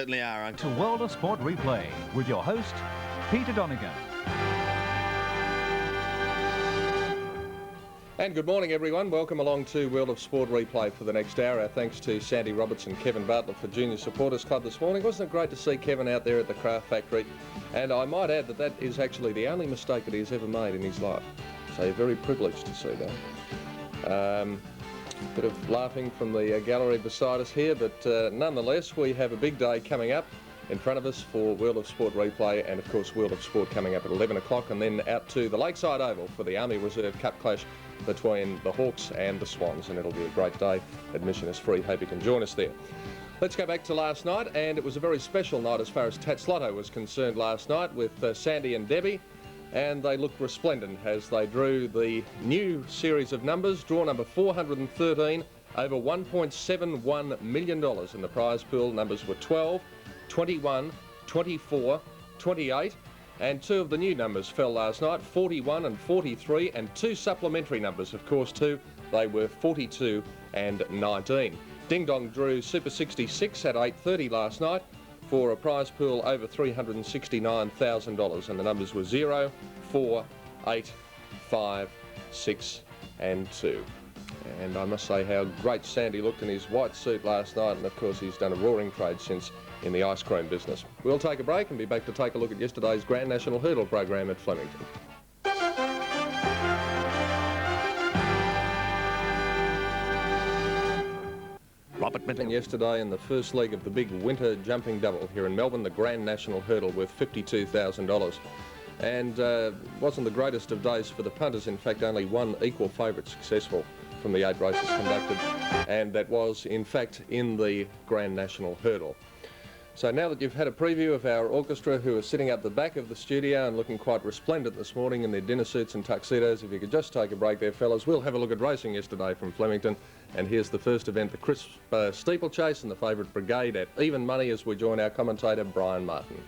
Certainly are, Uncle. To World of Sport Replay with your host, Peter Donegan. And good morning, everyone. Welcome along to World of Sport Replay for the next hour. Our thanks to Sandy Roberts and Kevin Bartlett for Junior Supporters Club this morning. Wasn't it great to see Kevin out there at the craft factory? And I might add that that is actually the only mistake that he's ever made in his life. So you're very privileged to see that. Bit of laughing from the gallery beside us here, but nonetheless, we have a big day coming up in front of us for World of Sport Replay, and of course World of Sport coming up at 11 o'clock, and then out to the Lakeside Oval for the Army Reserve Cup clash between the Hawks and the Swans, and it'll be a great day. Admission is free. Hope you can join us there. Let's go back to last night, and it was a very special night as far as Tats Lotto was concerned last night with Sandy and Debbie. And they looked resplendent as they drew the new series of numbers. Draw number 413, over $1.71 million in the prize pool. Numbers were 12, 21, 24, 28, and two of the new numbers fell last night, 41 and 43, and two supplementary numbers, of course, too. They were 42 and 19. Ding Dong drew Super 66 at 8:30 last night, for a prize pool over $369,000, and the numbers were 0, 4, 8, 5, 6 and 2. And I must say how great Sandy looked in his white suit last night, and of course he's done a roaring trade since in the ice cream business. We'll take a break and be back to take a look at yesterday's Grand National Hurdle program at Flemington. Yesterday in the first leg of the big winter jumping double here in Melbourne, the Grand National Hurdle worth $52,000. And wasn't the greatest of days for the punters. In fact, only one equal favourite successful from the 8 races conducted, and that was in fact in the Grand National Hurdle. So now that you've had a preview of our orchestra, who are sitting at the back of the studio and looking quite resplendent this morning in their dinner suits and tuxedos, if you could just take a break there, fellas, we'll have a look at racing yesterday from Flemington. And here's the first event, the crisp steeplechase, and the favourite Brigade at even money as we join our commentator, Brian Martin.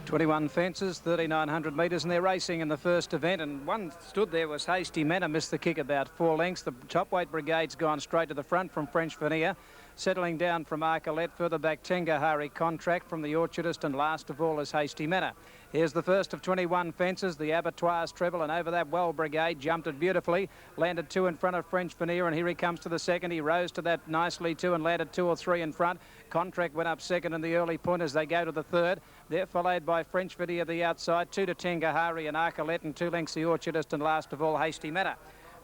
21 fences, 3,900 metres, and they're racing in the first event, and one stood there was Hasty Manor, missed the kick about 4 lengths. The top weight Brigade's gone straight to the front from French Veneer. Settling down from Arcolette, further back Tengahari Contract from the Orchardist, and last of all is Hasty Manor. Here's the first of 21 fences, the Abattoirs treble, and over that well Brigade jumped it beautifully, landed 2 in front of French Veneer, and here he comes to the second. He rose to that nicely too and landed 2 or 3 in front. Contract went up second in the early point as they go to the third. They're followed by French Veneer the outside, 2 to Tengahari and Arcolette, and 2 lengths the Orchardist, and last of all Hasty Manor.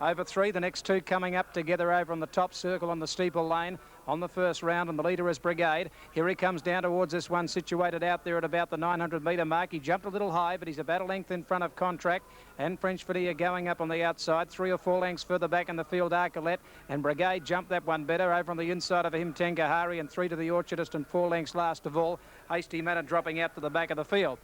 Over 3, the next 2 coming up together over on the top circle on the Steeple lane on the first round, and the leader is Brigade. Here he comes down towards this one, situated out there at about the 900 metre mark. He jumped a little high, but he's about a length in front of Contract, and French Veneer going up on the outside. 3 or 4 lengths further back in the field, Arcolette, and Brigade jumped that one better. Over on the inside of him, Tengahari, and 3 to the Orchardist, and 4 lengths last of all, Hasty Manor dropping out to the back of the field.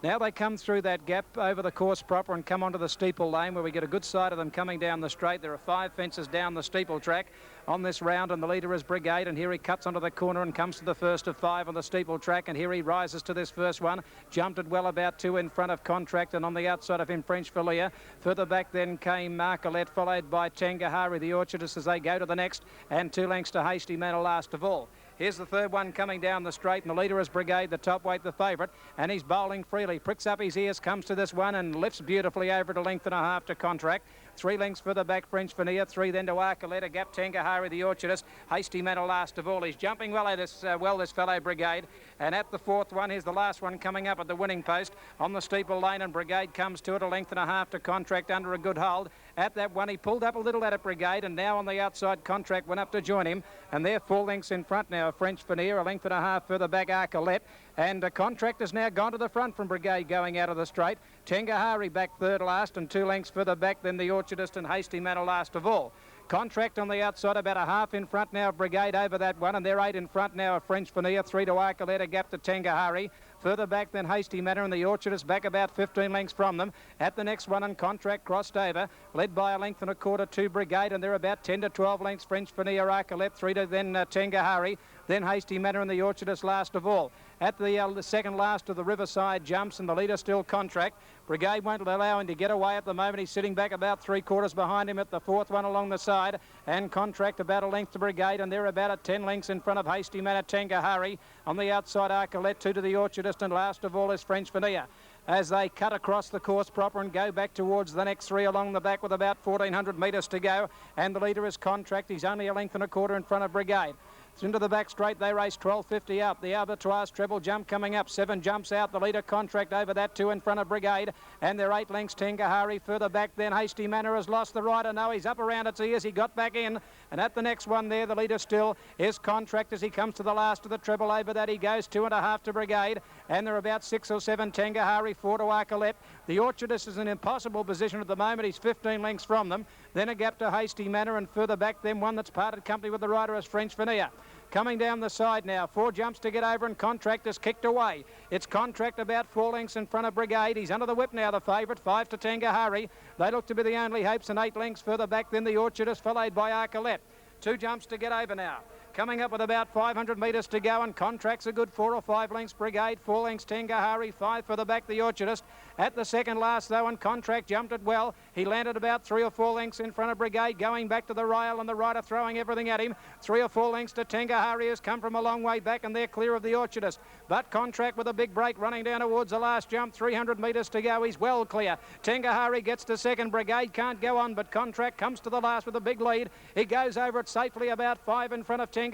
Now they come through that gap over the course proper and come onto the Steeple lane, where we get a good sight of them coming down the straight. There are 5 fences down the Steeple track on this round, and the leader is Brigade, and here he cuts onto the corner and comes to the first of 5 on the Steeple track, and here he rises to this first one. Jumped it well about 2 in front of Contract, and on the outside of him French Veneer. Further back then came Marcolette, followed by Tengahari the Orchardist as they go to the next, and 2 lengths to Hasty Manor last of all. Here's the third one coming down the straight, and the leader is Brigade, the top weight, the favourite, and he's bowling freely. Pricks up his ears, comes to this one and lifts beautifully over at a length and a half to Contract. 3 lengths further back French Veneer, 3 then to Arcolette, a gap Tengahari the Orchardist, Hasty Manor last of all. He's jumping well this fellow Brigade, and at the 4th one, here's the last one coming up at the winning post on the Steeple lane, and Brigade comes to it, a length and a half to Contract under a good hold. At that one, he pulled up a little at it, Brigade, and now on the outside, Contract went up to join him, and they're 4 lengths in front now of French Veneer, a length and a half further back Arcolette, and Contract has now gone to the front from Brigade going out of the straight. Tengahari back third last, and 2 lengths further back than the Orchardist and Hasty Manor last of all. Contract on the outside, about a half in front now of Brigade over that one, and they're 8 in front now of French Veneer, 3 to Arcolette, a gap to Tengahari. Further back than Hasty Manor, and the Orchardist back about 15 lengths from them. At the next one, and Contract crossed over, led by a length and a quarter to Brigade, and they're about 10 to 12 lengths French Veneer, Arcolette, 3 to then Tengahari. then Hasty Manor and the Orchardist last of all. At the second last of the Riverside jumps, and the leader still Contract. Brigade won't allow him to get away at the moment. He's sitting back about 3/4 behind him at the fourth one along the side, and Contract about a length to Brigade, and they're about at 10 lengths in front of Hasty Manor, Tangahari. On the outside, Arcolette, 2 to the Orchardist, and last of all is French Vanilla. As they cut across the course proper and go back towards the next 3 along the back with about 1,400 metres to go, and the leader is Contract. He's only a length and a quarter in front of Brigade. Into the back straight, they race 12.50 up. The Albatross treble jump coming up. 7 jumps out. The leader Contract over that 2 in front of Brigade. And they're 8 lengths. Tangahari further back. Then Hasty Manor has lost the rider. No, he's up around its ears. He got back in. And at the next one there, the leader still is Contract as he comes to the last of the treble. Over that he goes 2.5 to Brigade. And they're about 6 or 7. Tangahari, 4 to Arcolette. The Orchardist is in an impossible position at the moment. He's 15 lengths from them. Then a gap to Hasty Manor, and further back then one that's parted company with the rider is French Vanilla. Coming down the side now, 4 jumps to get over, and Contract is kicked away. It's Contract about 4 lengths in front of Brigade. He's under the whip now, the favourite, 5 to Tangahari. They look to be the only hopes, and 8 lengths further back than the Orchardist, followed by Arcolette. 2 jumps to get over now. Coming up with about 500 metres to go, and Contract's a good 4 or 5 lengths. Brigade, 4 lengths Tangahari, 5 for the back, the Orchardist. At the second last though, and Contract jumped it well. He landed about 3 or 4 lengths in front of Brigade, going back to the rail, and the rider throwing everything at him. 3 or 4 lengths to Tangahari, has come from a long way back, and they're clear of the Orchardist. But Contract with a big break running down towards the last jump. 300 metres to go. He's well clear. Tangahari gets to second. Brigade can't go on, but Contract comes to the last with a big lead. He goes over it safely about 5 in front of Tangahari.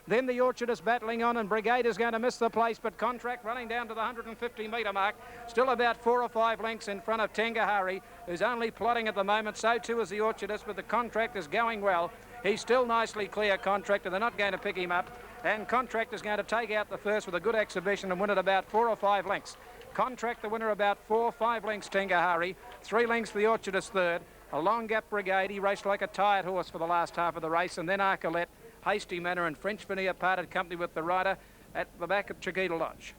Then the Orchardist battling on, and Brigade is going to miss the place, but Contract running down to the 150 metre mark. Still about 4 or 5 lengths in front of Tangahari, who's only plodding at the moment. So too is the Orchardist, but the Contract is going well. He's still nicely clear, Contract, and they're not going to pick him up. And Contract is going to take out the first with a good exhibition and win it about 4 or 5 lengths. Contract the winner about 4, 5 lengths Tangahari, 3 lengths the Orchardist third. A long gap Brigade. He raced like a tired horse for the last half of the race, and then Arcolette, Hasty Manor and French Vanilla parted company with the rider at the back of Chiquita Lodge.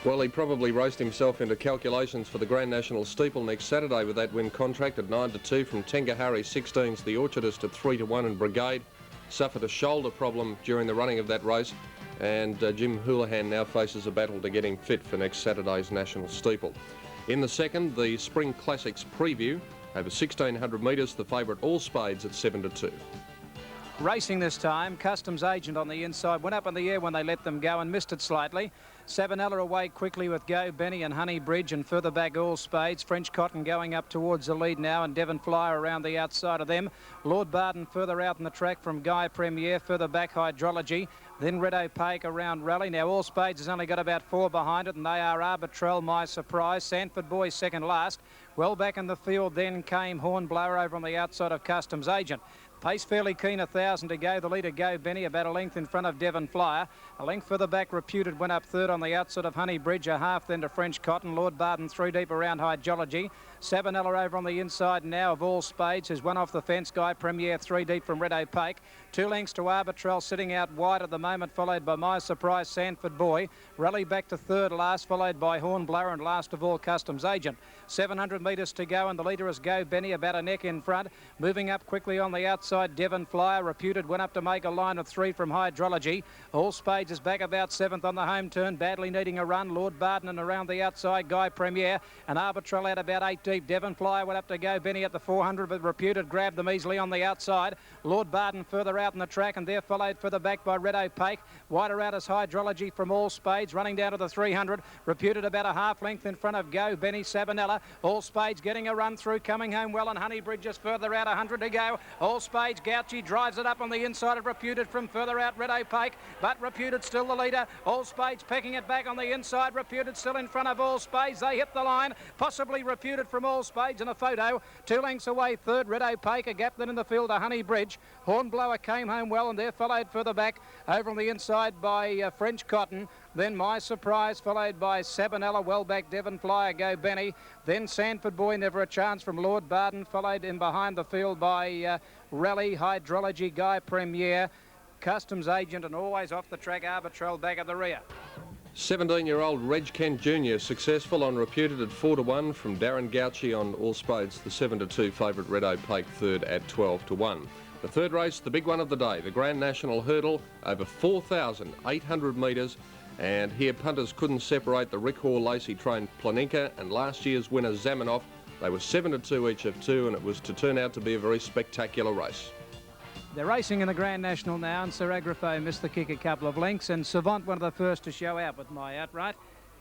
Well, he probably raced himself into calculations for the Grand National Steeple next Saturday with that win. Contract at 9 to 2 from Tangahari 16s, the Orchardist at 3 to 1, and Brigade suffered a shoulder problem during the running of that race, and Jim Houlihan now faces a battle to get him fit for next Saturday's National Steeple. In the second, the Spring Classics preview over 1,600 metres, the favourite All Spades at 7 to 2. Racing this time, Customs Agent on the inside, went up in the air when they let them go and missed it slightly. Sabanella away quickly with Go, Benny and Honey Bridge, and further back All Spades. French Cotton going up towards the lead now, and Devon Flyer around the outside of them. Lord Barton further out in the track from Guy Premier, further back Hydrology. Then Red Opaque around Rally. Now All Spades has only got about 4 behind it, and they are Arbitrel, My Surprise. Sanford Boy second last. Well back in the field then came Hornblower over on the outside of Customs Agent. Pace fairly keen, 1,000 to go. The leader Go Benny about a length in front of Devon Flyer. A length further back Reputed went up third on the outside of Honey Bridge. A half then to French Cotton. Lord Barton 3 deep around Hydrology. Sabanella over on the inside now of All Spades, who's one off the fence. Guy Premier 3 deep from Red Opaque. 2 lengths to Arbitrel sitting out wide at the moment, followed by My Surprise Sanford Boy. Rally back to third last, followed by Hornblower, and last of all Customs Agent. 700 metres to go, and the leader is Go Benny about a neck in front. Moving up quickly on the outside, Devon Flyer. Reputed went up to make a line of 3 from Hydrology. All Spades is back about 7th on the home turn, badly needing a run. Lord Barton and around the outside Guy Premier, and Arbitrel out about 8 deep. Devon Flyer went up to Go Benny at the 400, but Reputed grabbed them easily on the outside. Lord Barton further out in the track, and they're followed further back by Red Opaque. Wider out is Hydrology from All Spades, running down to the 300. Reputed about a half length in front of Go Benny. Sabanella. All Spades getting a run through, coming home well, and Honey Bridge just further out, 100 to go. All Spades, Gouchy drives it up on the inside of Reputed from further out Red Opaque, but Reputed still the leader. All Spades pecking it back on the inside. Reputed still in front of All Spades. They hit the line, possibly Reputed from All Spades in a photo. 2 lengths away third, Red Opaque. A gap then in the field to Honey Bridge. Hornblower came home well, and they're followed further back over on the inside by French Cotton. Then My Surprise, followed by Sabanella, well back Devon Flyer, Go Benny. Then Sanford Boy, never a chance from Lord Barton, followed in behind the field by Rally, Hydrology, Guy Premier, Customs Agent, and always off the track Arbitrel back at the rear. 17-year-old Reg Kent Jr. successful on Reputed at 4 to 1 from Darren Gouchy on All Spades. The 7 to 2 favourite Red Opaque third at 12 to 1. The third race, the big one of the day, the Grand National Hurdle, over 4,800 metres. And here punters couldn't separate the Rick Hoare Lacey trained Planinka and last year's winner Zamenhof. They were 7-2 each of two, and it was to turn out to be a very spectacular race. They're racing in the Grand National now, and Sir Agrafo missed the kick a couple of lengths, and Savant one of the first to show out with My Outright.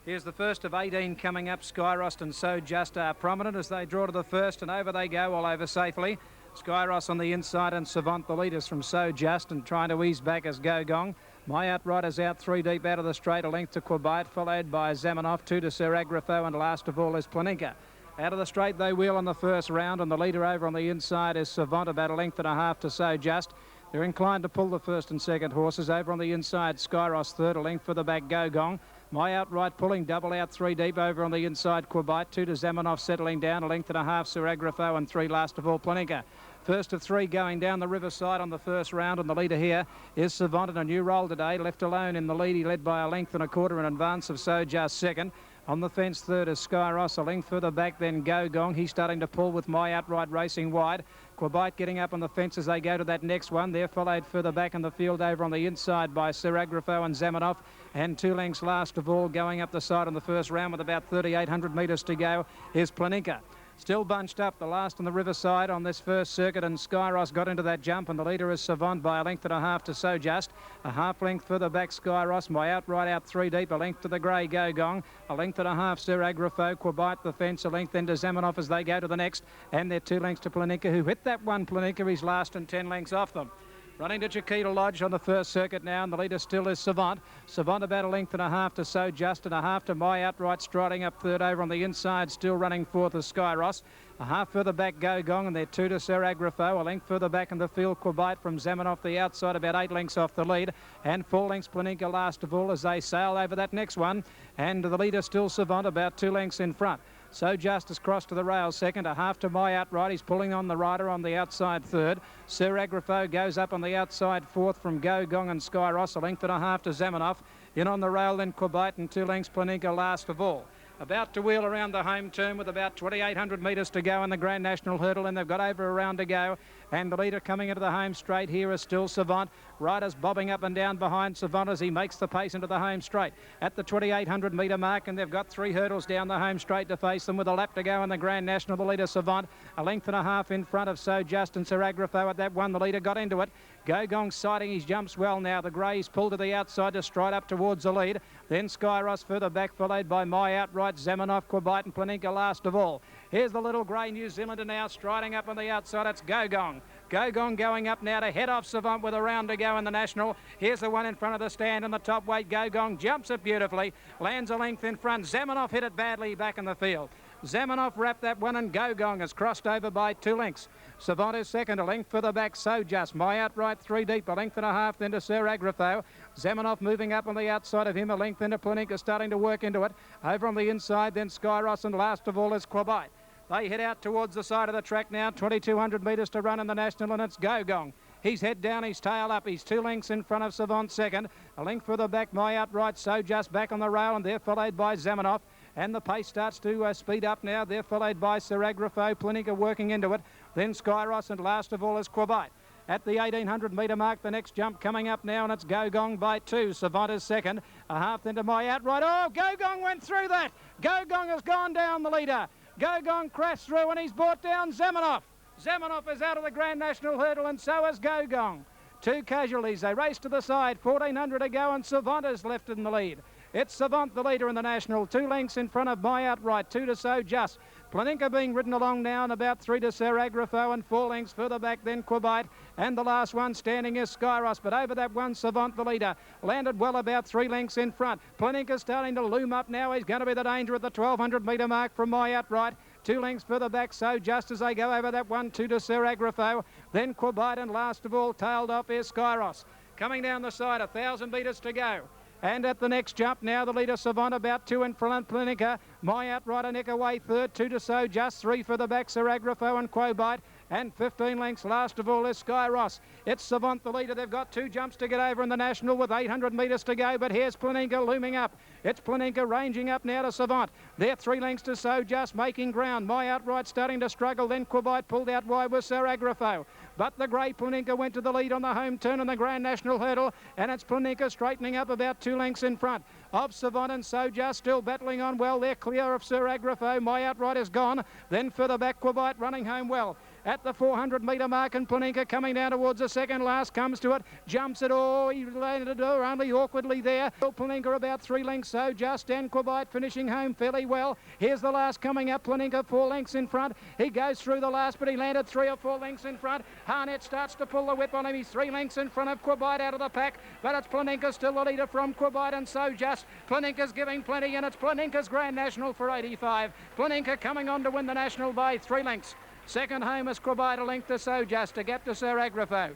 Here's the first of 18 coming up. Skyross and So Just are prominent as they draw to the first, and over they go, all over safely. Skyross on the inside and Savant the leaders from So Just, and trying to ease back as Go Gong. My Outright is out 3 deep out of the straight, a length to Quabite, followed by Zamenhof, 2 to Sir Agrafo, and last of all is Planinka. Out of the straight they wheel on the first round, and the leader over on the inside is Savant, about a length and a half to So Just. They're inclined to pull the first and second horses. Over on the inside, Skyross third, a length for the back, Go Gong. My Outright pulling double out 3 deep. Over on the inside, Quabite, 2 to Zamenhof, settling down, a length and a half, Sir Agrafo, and 3 last of all, Planinka. First of 3 going down the riverside on the first round, and the leader here is Savant in a new role today, left alone in the lead. He led by a length and a quarter in advance of So Just second. On the fence third is Skyross, a length further back then Go Gong. He's starting to pull with My Outright racing wide. Quabite getting up on the fence as they go to that next one. They're followed further back in the field over on the inside by Sir Agrafo and Zamenhof. And 2 lengths last of all going up the side on the first round with about 3,800 metres to go is Planinka. Still bunched up, the last on the riverside on this first circuit, and Skyross got into that jump, and the leader is Savant by a length and a half to So Just. A half length further back, Skyross. My Outright out 3 deep, a length to the grey Go Gong. A length and a half, Sir Agrafo. Quabite the fence, a length then to Zamenhof as they go to the next, and they're 2 lengths to Planinka, who hit that one. Planinka is last and 10 lengths off them. Running to Chiquita Lodge on the first circuit now, and the leader still is Savant. Savant about a length and a half to So Just, and a half to My Outright, striding up third. Over on the inside, still running fourth is Skyross. A half further back, Go Gong, and they're 2 to Sir Agrafo. A length further back in the field, Quabite from Zamenhof the outside, about 8 lengths off the lead. And 4 lengths Planinka last of all as they sail over that next one. And the leader still Savant, about 2 lengths in front. So Just has crossed to the rail second, a half to My Outright. He's pulling on the rider on the outside third. Sir Agrafo goes up on the outside fourth from Go Gong and Skyross, a length and a half to Zamenhof. In on the rail then Quabite, and 2 lengths Planinka last of all. About to wheel around the home turn with about 2,800 metres to go in the Grand National Hurdle, and they've got over a round to go. And the leader coming into the home straight here is still Savant. Riders bobbing up and down behind Savant as he makes the pace into the home straight at the 2,800 metre mark, and they've got 3 hurdles down the home straight to face them with a lap to go in the Grand National. The leader Savant, a length and a half in front of So Just and Sir Agrafo at that one. The leader got into it. Go Gong sighting his jumps well now. The greys pull to the outside to stride up towards the lead. Then Skyross further back, followed by My Outright, Zamenhof, Quabite and Planinka last of all. Here's the little grey New Zealander now striding up on the outside. It's Go Gong. Go Gong going up now to head off Savant with a round to go in the National. Here's the one in front of the stand in the top weight. Go Gong jumps it beautifully, lands a length in front. Zamenhof hit it badly back in the field. Zamenhof wrapped that one, and Go Gong has crossed over by 2 lengths. Savant is second, a length further back, So Just. My Outright 3 deep, a length and a half then to Sir Agrafo. Zamenhof moving up on the outside of him, a length into Planinka, starting to work into it. Over on the inside then Skyross, and last of all is Quabite. They head out towards the side of the track now, 2,200 metres to run in the National, and it's Go Gong. He's head down, his tail up. He's 2 lengths in front of Savant second. A length further back, My Outright, So Just back on the rail, and they're followed by Zamenhof. And the pace starts to speed up now. They're followed by Sir Agrafo, Planinka working into it. Then Skyross, and last of all is Quabite. At the 1,800 metre mark, the next jump coming up now, and it's Go Gong by 2. Savant is second. A half into My Outright. Oh, Go Gong went through that. Go Gong has gone down the leader. Go Gong crashed through, and he's brought down Zamenhof. Zamenhof is out of the Grand National Hurdle, and so is Go Gong. 2 casualties. They race to the side. 1,400 to go, and Savant is left in the lead. It's Savant, the leader in the National, 2 lengths in front of My Outright, 2 to So Just. Planinka being ridden along now, and about 3 to Sir Agrafo, and 4 lengths further back then Quabite. And the last one standing is Skyross, but over that one, Savant, the leader, landed well about 3 lengths in front. Planinka starting to loom up now. He's going to be the danger at the 1,200 metre mark from My Outright. 2 lengths further back, So Just as they go over that one, 2 to Sir Agrafo. Then Quabite, and last of all, tailed off is Skyross. Coming down the side, 1,000 metres to go. And at the next jump now, the leader Savant about 2 in front of Planinka. My Outright a neck away third, 2 to So Just, 3 for the back, Sir Agrafo and Quabite. And 15 lengths last of all is Sky Ross. It's Savant the leader. They've got 2 jumps to get over in the National with 800 metres to go, but here's Planinka looming up. It's Planinka ranging up now to Savant. They're 3 lengths to So Just making ground. My Outright starting to struggle. Then Quabite pulled out wide with Sir Agrafo. But the grey Planinka went to the lead on the home turn in the Grand National Hurdle, and it's Planinka straightening up about 2 lengths in front of Savant and So Just, still battling on well. They're clear of Sir Agrafo. My Outright is gone. Then further back, Quabite running home well. At the 400 metre mark, and Planinka coming down towards the second last, comes to it, jumps it, he landed it only awkwardly there. Planinka about 3 lengths, So Just, and Quabite finishing home fairly well. Here's the last coming up, Planinka 4 lengths in front. He goes through the last, but he landed 3 or 4 lengths in front. Harnett starts to pull the whip on him. He's 3 lengths in front of Quabite out of the pack, but it's Planinka still the leader from Quabite and So Just. Planinka's giving plenty, and it's Planinka's Grand National for 85. Planinka coming on to win the National by 3 lengths. Second home is Quabite, a length to So Just to get to Sir Agrafo.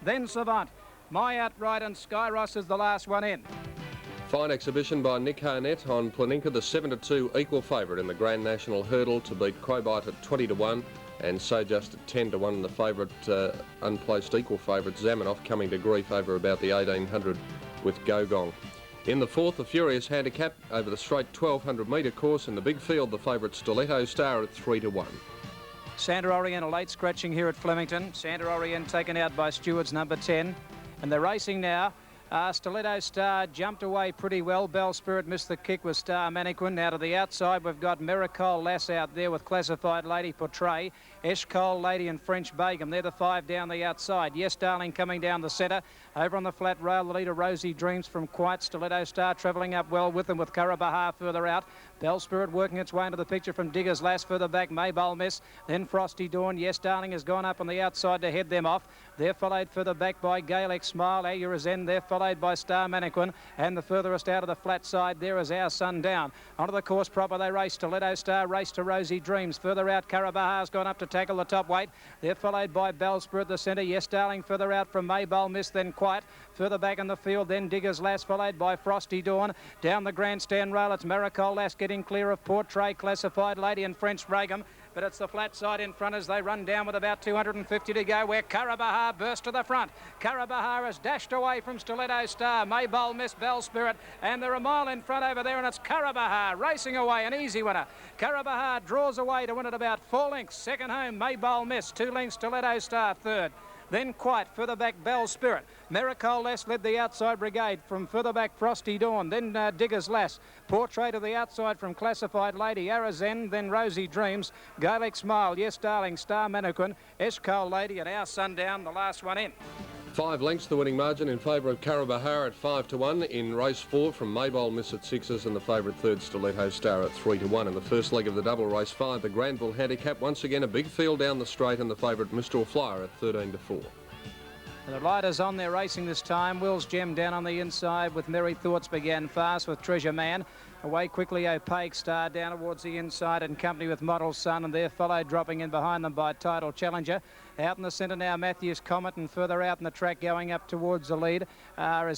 Then Savant, My Outright, and Sky Ross is the last one in. Fine exhibition by Nick Harnett on Planinka, the 7-2 equal favourite in the Grand National Hurdle, to beat Quabite at 20-1 and So Just at 10-1. And the favourite, unplaced equal favourite, Zamanoff, coming to grief over about the 1800 with Gogong. In the fourth, the Furious Handicap over the straight 1200 metre course. In the big field, the favourite Stiletto Star at 3-1. Santa Oriental late scratching here at Flemington. Santa Orient taken out by Stewards number 10. And they're racing now. Stiletto Star jumped away pretty well. Bell Spirit missed the kick with Star Mannequin. Now to the outside, we've got Miracole Lass out there with Classified Lady Portray, Eshcole Lady and French Begum. They're the 5 down the outside. Yes Darling coming down the centre. Over on the flat rail, the leader Rosie Dreams from Quite. Stiletto Star travelling up well with them with Karabahar further out. Bell Spirit working its way into the picture from Diggers Lass further back. Maybole Miss, then Frosty Dawn. Yes Darling has gone up on the outside to head them off. They're followed further back by Gaelic Smile. Ayurazen, they're followed by Star Mannequin, and the furthest out of the flat side there is Our Sundown. Onto the course proper they race. Stiletto Star race to Rosie Dreams. Further out, Karabahar's gone up to tackle the top weight. They're followed by Bell Spirit, the centre. Yes Darling further out from Maybole Miss, then Quiet. Further back in the field, then Diggers Lass, followed by Frosty Dawn. Down the grandstand rail, it's Miracole Lass getting clear of Portray, Classified Lady and French Bragum. But it's the flat side in front as they run down with about 250 to go, where Karabahar burst to the front. Karabahar has dashed away from Stiletto Star, Maybole Miss, Bell Spirit, and they're a mile in front over there, and it's Karabahar racing away, an easy winner. Karabahar draws away to win at about 4 lengths. Second home, Maybole Miss, 2 lengths, Stiletto Star third. Then Quite, further back Bell Spirit. Miracole Lass led the outside brigade from further back Frosty Dawn. Then Diggers Lass. Portrait to the outside from Classified Lady. Arazen, then Rosie Dreams. Gaelic Smile, Yes Darling, Star Mannequin. Eshcole Lady and Our Sundown, the last one in. 5 lengths the winning margin in favour of Karabahar at 5-1. In race 4 from Maybole Miss at 6s and the favourite third Stiletto Star at 3-1. In the first leg of the double race 5, the Granville Handicap, once again a big field down the straight, and the favourite Mistral Flyer at 13-4. The riders on there racing this time. Will's Gem down on the inside with Merry Thoughts began fast with Treasure Man. Away quickly, Opaque Star down towards the inside in company with Model Sun, and they're followed dropping in behind them by Title Challenger. Out in the centre now, Matthews Comet, and further out in the track going up towards the lead is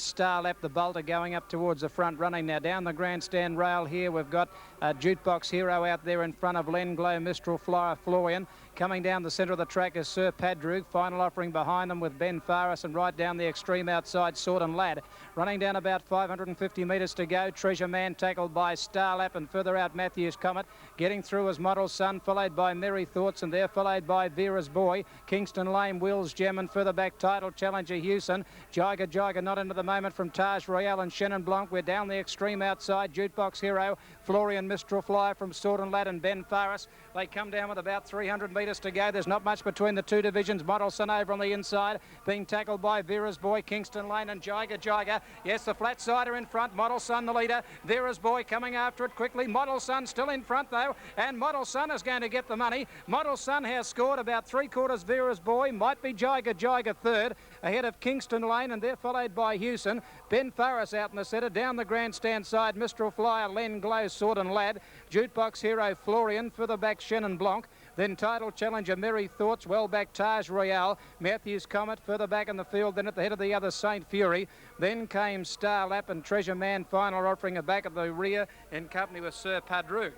Starlap, the bolter, going up towards the front running. Now down the grandstand rail here, we've got Jukebox Hero out there in front of Len Glow, Mistral Flyer, Florian. Coming down the centre of the track is Sir Padrug, final offering behind them with Ben Faris, and right down the extreme outside, Sword and Lad. Running down about 550 metres to go, Treasure Man tackled by Starlap, and further out Matthews Comet. Getting through as Model Sun, followed by Merry Thoughts, and they're followed by Vera's Boy, Kingston Lane, Will's Gem, and further back Title Challenger Hewson. Jiga not into the moment from Taj Royale and Chenin Blanc. We're down the extreme outside, Jukebox Hero, Florian Mistral Flyer from Sword and Lad, and Ben Faris. They come down with about 300 metres to go. There's not much between the two divisions. Model Sun over on the inside, being tackled by Vera's Boy, Kingston Lane, and Jiga. Yes, the flat sider in front. Model Sun the leader. Vera's Boy coming after it quickly. Model Sun still in front though, and Model Sun is going to get the money. Model Sun has scored about 3/4 Vera's Boy. Might be Jiga third, ahead of Kingston Lane, and they're followed by Hewson. Ben Faris out in the centre. Down the grandstand side, Mistral Flyer, Len Glow, Sword and Lad. Jukebox Hero, Florian. Further back, Chenin Blanc. Then Title Challenger, Merry Thoughts. Well back, Taj Royale. Matthews Comet further back in the field. Then at the head of the other, Saint Fury. Then came Starlap and Treasure Man, final offering a back at the rear in company with Sir Padrug.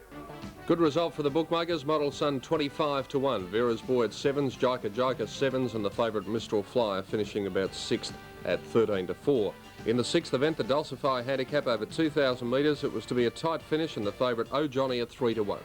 Good result for the bookmakers. Model Sun 25 to 1. Vera's Boy at 7s, Jika 7s, and the favourite Mistral Flyer finishing about 6th at 13 to 4. In the 6th event, the Dulcify handicap over 2,000 metres. It was to be a tight finish, and the favourite Oh Johnny at 3 to 1.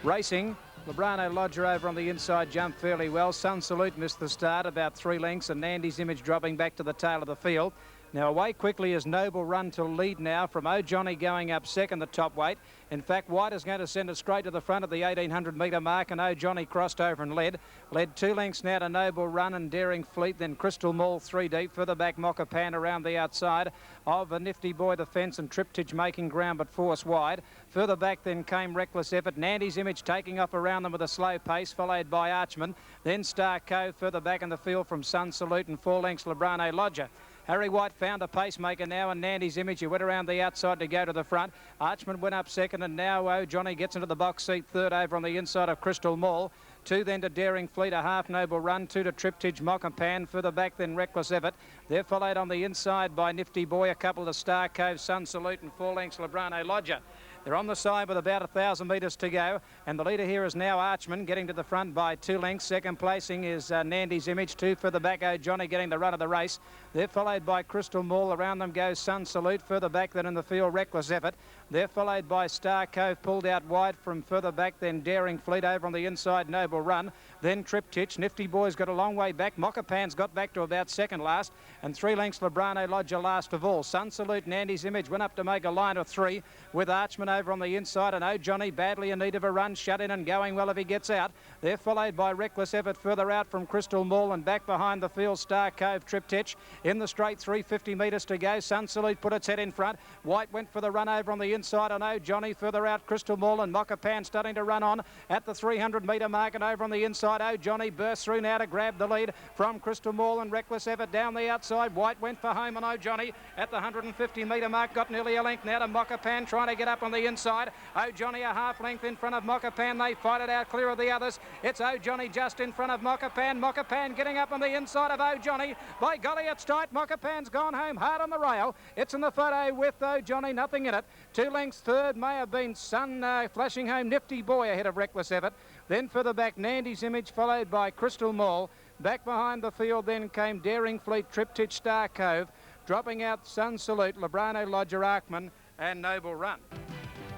Racing, Librano Lodger over on the inside jumped fairly well. Sun Salute missed the start, about 3 lengths, and Nandy's Image dropping back to the tail of the field. Now away quickly is Noble Run to lead now from Oh Johnny going up second, the top weight. In fact, White is going to send it straight to the front of the 1,800 metre mark, and Oh Johnny crossed over and led. Led 2 lengths now to Noble Run and Daring Fleet, then Crystal Mall 3 deep. Further back, Moccapan around the outside of a Nifty Boy, the fence, and Triptych making ground but force wide. Further back then came Reckless Effort. Nandy's Image taking off around them with a slow pace, followed by Archman. Then Star Cove further back in the field from Sun Salute, and 4 lengths Librano Lodger. Harry White found a pacemaker now, and Nandy's Image, who went around the outside to go to the front. Archman went up second, and now Oh Johnny gets into the box seat third over on the inside of Crystal Mall. 2 then to Daring Fleet, a half Noble Run. 2 to Triptych, Moccapan. Further back then Reckless Effort. They're followed on the inside by Nifty Boy, a couple to Star Cove, Sun Salute, and 4 lengths Librano Lodger. They're on the side with about 1,000 metres to go, and the leader here is now Archman, getting to the front by 2 lengths. Second placing is Nandy's Image. 2 further back, Oh Johnny getting the run of the race. They're followed by Crystal Mall. Around them goes Sun Salute. Further back then in the field, Reckless Effort. They're followed by Star Cove, pulled out wide from further back, then Daring Fleet over on the inside, Noble Run. Then Triptych. Nifty Boy's got a long way back. Moccapan's got back to about second last, and 3 lengths Librano Lodger last of all. Sun Salute, Nandy's Image went up to make a line of 3 with Archman over on the inside, and Oh Johnny badly in need of a run, shut in and going well if he gets out. They're followed by Reckless Effort further out from Crystal Mall, and back behind the field Star Cove, Triptych. In the straight, 350 metres to go. Sun Salute put its head in front. White went for the run over on the inside, and Oh Johnny further out. Crystal Mall and Moccapan starting to run on at the 300 metre mark, and over on the inside Oh Johnny bursts through now to grab the lead from Crystal Mall and Reckless Effort down the outside. White went for home, and Oh Johnny at the 150 metre mark got nearly a length now to Moccapan trying to get up on the inside. Oh Johnny a half length in front of Moccapan. They fight it out clear of the others. It's Oh Johnny just in front of Moccapan. Moccapan getting up on the inside of Oh Johnny. By golly, it's tight. Moccapan's gone home hard on the rail. It's in the photo with Oh Johnny, nothing in it. 2 lengths third may have been Sun flashing home Nifty Boy ahead of Reckless Effort. Then further back Nandy's Image followed by Crystal Mall. Back behind the field then came Daring Fleet, Triptych, Star Cove. Dropping out Sun Salute, Librano Lodger, Archman and Noble Run.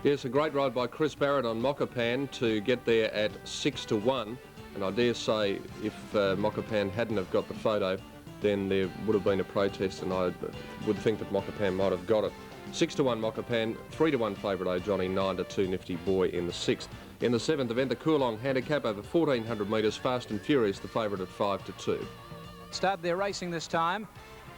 Yes, a great ride by Chris Barrett on Moccapan to get there at 6 to 1. And I dare say if Moccapan hadn't have got the photo, then there would have been a protest, and I would think that Moccapan might have got it. 6 to 1 Moccapan, 3 to 1 favourite Oh Johnny, 9 to 2 Nifty Boy in the 6th. In the 7th event, the Coolong handicap over 1,400 metres, Fast and Furious, the favourite at 5 to 2. Started their racing this time,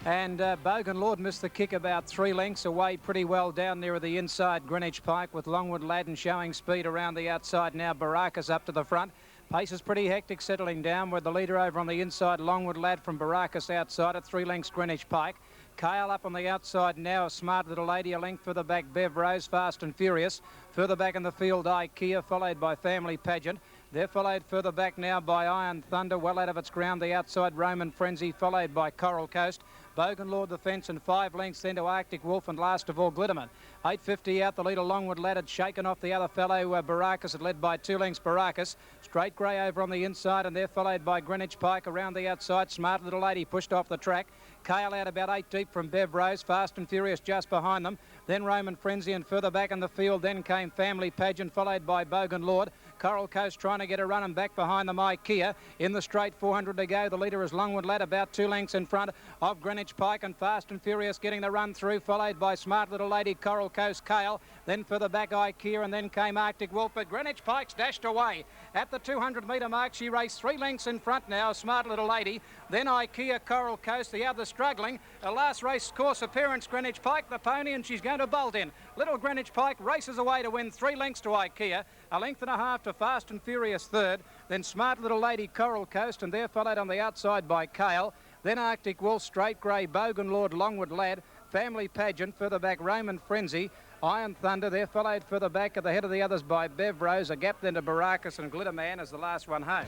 and Bogan Lord missed the kick about 3 lengths away pretty well down near the inside Greenwich Pike, with Longwood Ladden showing speed around the outside now. Baracus up to the front. Pace is pretty hectic, settling down with the leader over on the inside, Longwood Lad from Baracus outside at 3 lengths Greenwich Pike. Kale up on the outside now, a smart little lady, a length further back Bev Rose, Fast and Furious. Further back in the field IKEA, followed by Family Pageant. They're followed further back now by Iron Thunder, well out of its ground the outside Roman Frenzy, followed by Coral Coast. Bogan Lord the fence, and 5 lengths then to Arctic Wolf, and last of all Glitterman. 850 out the leader, Longwood Lad had shaken off the other fellow Baracus, had led by 2 lengths Baracus. Straight grey over on the inside, and they're followed by Greenwich Pike around the outside. Smart little lady pushed off the track. Kale out about 8 deep from Bev Rose, Fast and Furious just behind them. Then Roman Frenzy, and further back in the field then came Family Pageant, followed by Bogan Lord. Coral Coast trying to get a run, and back behind them IKEA. In the straight, 400 to go. The leader is Longwood Lad, about 2 lengths in front of Greenwich Pike, and Fast and Furious getting the run through, followed by Smart Little Lady, Coral Coast, Kale. Then further back IKEA, and then came Arctic Wolf, but Greenwich Pike's dashed away. At the 200 metre mark, she raced 3 lengths in front now, Smart Little Lady. Then IKEA, Coral Coast, the other struggling. A last race course appearance, Greenwich Pike, the pony, and she's going to bolt in. Little Greenwich Pike races away to win 3 lengths to IKEA, a length and a half to Fast and Furious third. Then Smart Little Lady, Coral Coast, and they're followed on the outside by Kale. Then Arctic Wolf, Straight Grey, Bogan Lord, Longwood Lad, Family Pageant, further back Roman Frenzy, Iron Thunder. They're followed further back at the head of the others by Bev Rose, a gap then to Baracus and Glitterman as the last one home.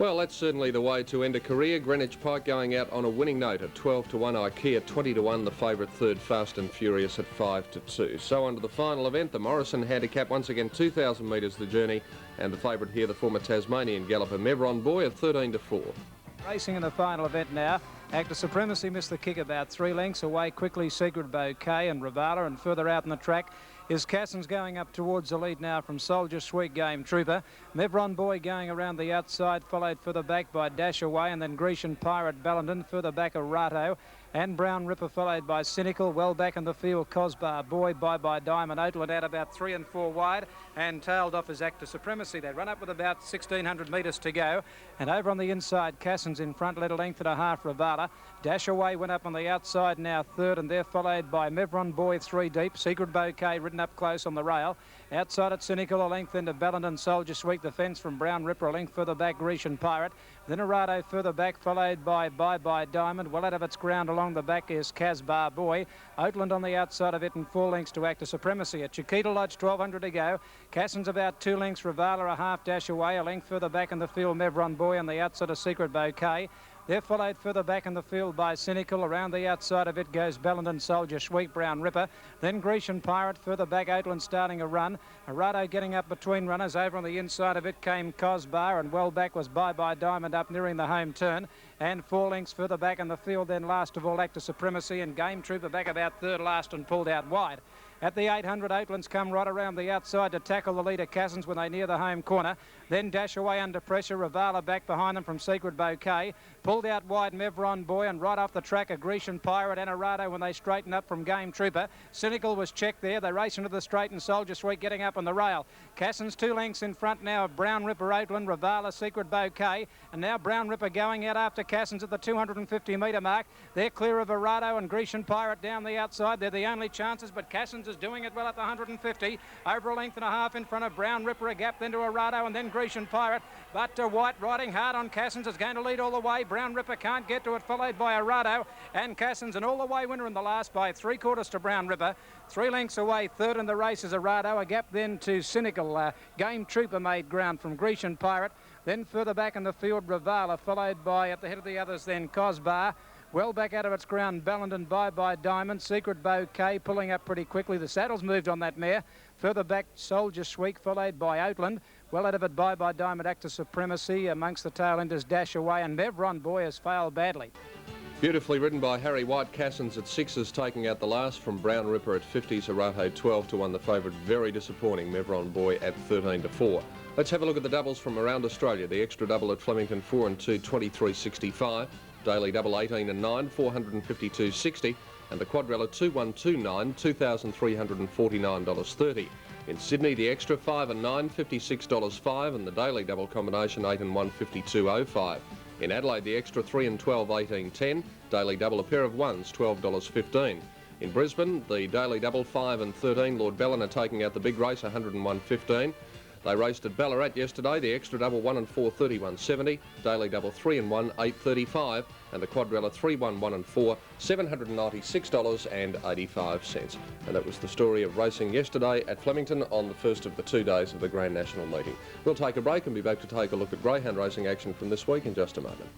Well, that's certainly the way to end a career. Greenwich Pike going out on a winning note at 12-1. IKEA 20-1. The favourite third, Fast and Furious at 5-2. So on to the final event, the Morrison Handicap. Once again, 2,000 metres the journey, and the favourite here, the former Tasmanian galloper Mevron Boy at 13-4. Racing in the final event now. Actor Supremacy missed the kick about 3 lengths away. Quickly, Secret Bouquet and Ravala, and further out in the track is Cassins going up towards the lead now from Soldier Sweet, Game Trooper. Mevron Boy going around the outside, followed further back by Dash Away, and then Grecian Pirate Ballenden, further back Arato and Brown Ripper, followed by Cynical. Well back in the field, Cosbar Boy, Bye Diamond, Oatland out about 3 and 4 wide, and tailed off as Actor Supremacy. They run up with about 1,600 metres to go, and over on the inside, Cassins in front, led a length and a half Ravala. Dash Away went up on the outside now third, and they're followed by Mevron Boy 3 deep. Secret Bouquet ridden up close on the rail. Outside at Cynical, a length into Ballenden, Soldier Sweet. The fence from Brown Ripper, a length further back, Grecian Pirate. Then Arato further back, followed by Bye Diamond. Well out of its ground along the back is Casbar Boy. Oatland on the outside of it, and 4 lengths to Actor Supremacy. At Chiquita Lodge, 1,200 to go. Cassins about 2 lengths. Ravala a half Dash Away. A length further back in the field, Mevron Boy on the outside of Secret Bouquet. They're followed further back in the field by Cynical. Around the outside of it goes Ballenden, Soldier Sweet, Brown Ripper. Then Grecian Pirate. Further back, Oatland starting a run. Arato getting up between runners. Over on the inside of it came Cosbar, and well back was Bye Diamond up nearing the home turn. And 4 lengths further back in the field, then last of all, Actor Supremacy, and Game Trooper back about third last and pulled out wide. At the 800, Oatland's come right around the outside to tackle the leader, Cassins, when they near the home corner. Then Dash Away under pressure. Ravala back behind them from Secret Bouquet. Pulled out wide, Mevron Boy, and right off the track, a Grecian Pirate and Arato when they straighten up from Game Trooper. Cynical was checked there. They race into the straight, and Soldier Sweet getting up on the rail. Cassins 2 lengths in front now of Brown Ripper, Oatland, Ravala, Secret Bouquet. And now Brown Ripper going out after Cassins at the 250 metre mark. They're clear of Arato and Grecian Pirate down the outside. They're the only chances, but Cassins is doing it well at the 150. Over a length and a half in front of Brown Ripper, a gap then to Arato and then Grecian Pirate. But White riding hard on Cassins is going to lead all the way. Brown Ripper can't get to it, followed by Arato and Cassins, an all-the-way winner in the last by 3/4 to Brown Ripper. 3 lengths away, third in the race is Arato. A gap then to Cynical. Game Trooper made ground from Grecian Pirate. Then further back in the field, Ravala, followed by, at the head of the others, then Cosbar. Well back out of its ground, Ballenden, Bye Diamond. Secret Bouquet pulling up pretty quickly. The saddle's moved on that mare. Further back, Soldier Sweet, followed by Oatland. Well out of it, Bye Diamond, Actor Supremacy. Amongst the tail enders, Dash Away, and Mevron Boy has failed badly. Beautifully ridden by Harry White. Cassins at 6s, taking out the last from Brown Ripper at 50s. Arato 12-1, the favourite. Very disappointing, Mevron Boy at 13-4. Let's have a look at the doubles from around Australia. The extra double at Flemington, 4 and 2, 23.65. Daily double 18 and 9, 452.60, and the quadrella 2129, $2,349.30. In Sydney, the extra 5 and 9, $56.05, and the daily double combination 8 and 1, $52.05. In Adelaide, the extra 3 and 12, 18.10, daily double a pair of ones, $12.15. In Brisbane, the daily double 5 and 13, Lord Bellin are taking out the big race, 101.15. They raced at Ballarat yesterday. The extra double 1 and 4, 31.70. Daily double 3 and 1, 8.35. And the quadrella 3, 1, 1 and 4, $796.85. And that was the story of racing yesterday at Flemington on the first of the 2 days of the Grand National meeting. We'll take a break and be back to take a look at greyhound racing action from this week in just a moment.